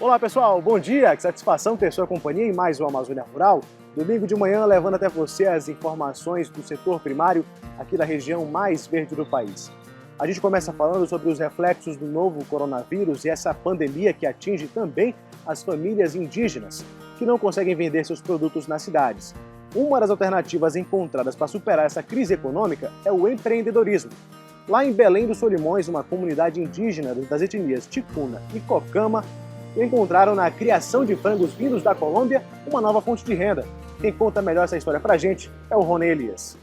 Olá pessoal, bom dia, que satisfação ter sua companhia em mais um Amazônia Rural. Domingo de manhã levando até você as informações do setor primário aqui da região mais verde do país. A gente começa falando sobre os reflexos do novo coronavírus e essa pandemia que atinge também as famílias indígenas, que não conseguem vender seus produtos nas cidades. Uma das alternativas encontradas para superar essa crise econômica é o empreendedorismo. Lá em Belém dos Solimões, uma comunidade indígena das etnias Ticuna e Cocama encontraram na criação de frangos vindos da Colômbia uma nova fonte de renda. Quem conta melhor essa história pra gente é o Rony Elias.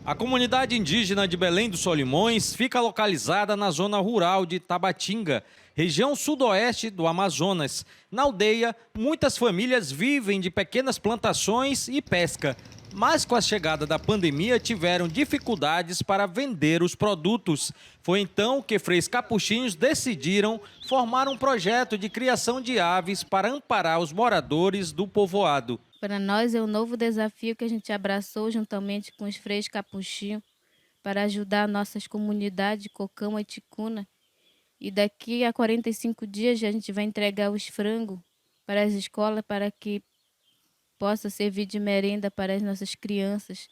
A comunidade indígena de Belém dos Solimões fica localizada na zona rural de Tabatinga, região sudoeste do Amazonas. Na aldeia, muitas famílias vivem de pequenas plantações e pesca, mas com a chegada da pandemia tiveram dificuldades para vender os produtos. Foi então que Freis Capuchinhos decidiram formar um projeto de criação de aves para amparar os moradores do povoado. Para nós é um novo desafio que a gente abraçou juntamente com os Freis Capuchinhos para ajudar nossas comunidades Cocama e Ticuna. E daqui a 45 dias a gente vai entregar os frangos para as escolas para que possa servir de merenda para as nossas crianças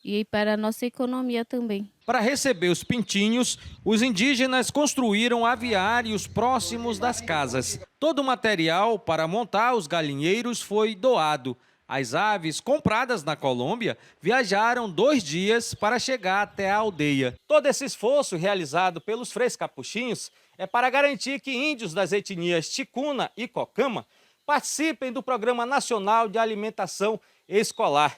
e para a nossa economia também. Para receber os pintinhos, os indígenas construíram aviários próximos das casas. Todo o material para montar os galinheiros foi doado. As aves compradas na Colômbia viajaram 2 dias para chegar até a aldeia. Todo esse esforço realizado pelos Freis Capuchinhos é para garantir que índios das etnias Ticuna e Cocama participem do Programa Nacional de Alimentação Escolar.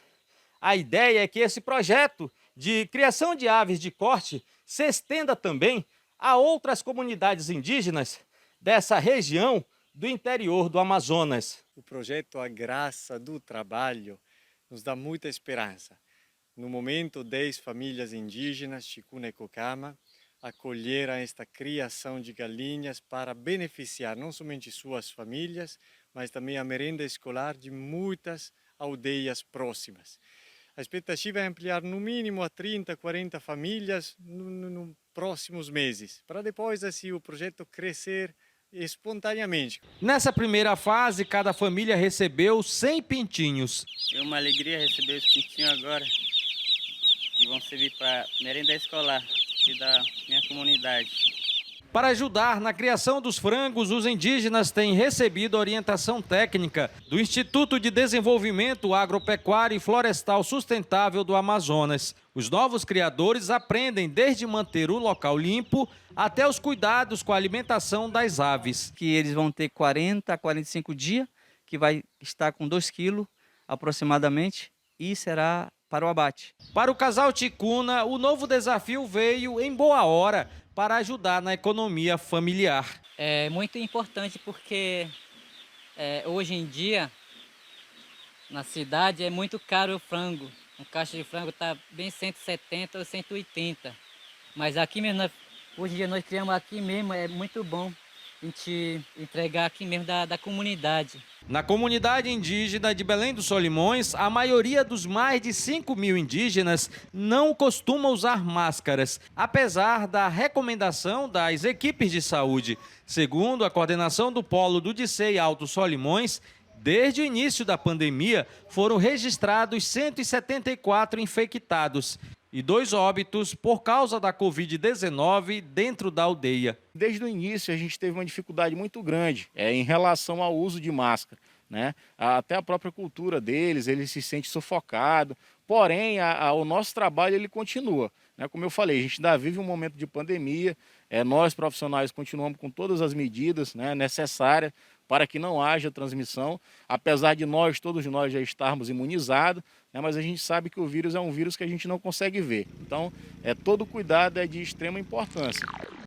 A ideia é que esse projeto de criação de aves de corte se estenda também a outras comunidades indígenas dessa região do interior do Amazonas. O projeto A Graça do Trabalho nos dá muita esperança. No momento, 10 famílias indígenas, Ticuna e Cocama, acolheram esta criação de galinhas para beneficiar não somente suas famílias, mas também a merenda escolar de muitas aldeias próximas. A expectativa é ampliar no mínimo a 30, 40 famílias nos próximos meses, para depois assim o projeto crescer espontaneamente. Nessa primeira fase, cada família recebeu 100 pintinhos. É uma alegria receber os pintinhos agora, que vão servir para merenda escolar aqui da minha comunidade. Para ajudar na criação dos frangos, os indígenas têm recebido orientação técnica do Instituto de Desenvolvimento Agropecuário e Florestal Sustentável do Amazonas. Os novos criadores aprendem desde manter o local limpo até os cuidados com a alimentação das aves. Que eles vão ter 40 a 45 dias, que vai estar com 2 quilos aproximadamente, e será para o abate. Para o casal Ticuna, o novo desafio veio em boa hora para ajudar na economia familiar. É muito importante porque hoje em dia na cidade é muito caro o frango. Um caixa de frango está bem 170 ou 180. Mas aqui mesmo, hoje em dia nós criamos aqui mesmo, é muito bom a gente entregar aqui mesmo da comunidade. Na comunidade indígena de Belém dos Solimões, a maioria dos mais de 5.000 indígenas não costuma usar máscaras, apesar da recomendação das equipes de saúde. Segundo a coordenação do Polo do Dicei Alto Solimões, desde o início da pandemia foram registrados 174 infectados e 2 óbitos por causa da Covid-19 dentro da aldeia. Desde o início a gente teve uma dificuldade muito grande em relação ao uso de máscara, né? Até a própria cultura deles, ele se sente sufocado, porém o nosso trabalho ele continua, né? Como eu falei, a gente ainda vive um momento de pandemia, nós profissionais continuamos com todas as medidas, né, necessárias para que não haja transmissão, apesar de todos nós já estarmos imunizados, né, mas a gente sabe que o vírus é um vírus que a gente não consegue ver. Então, todo cuidado é de extrema importância.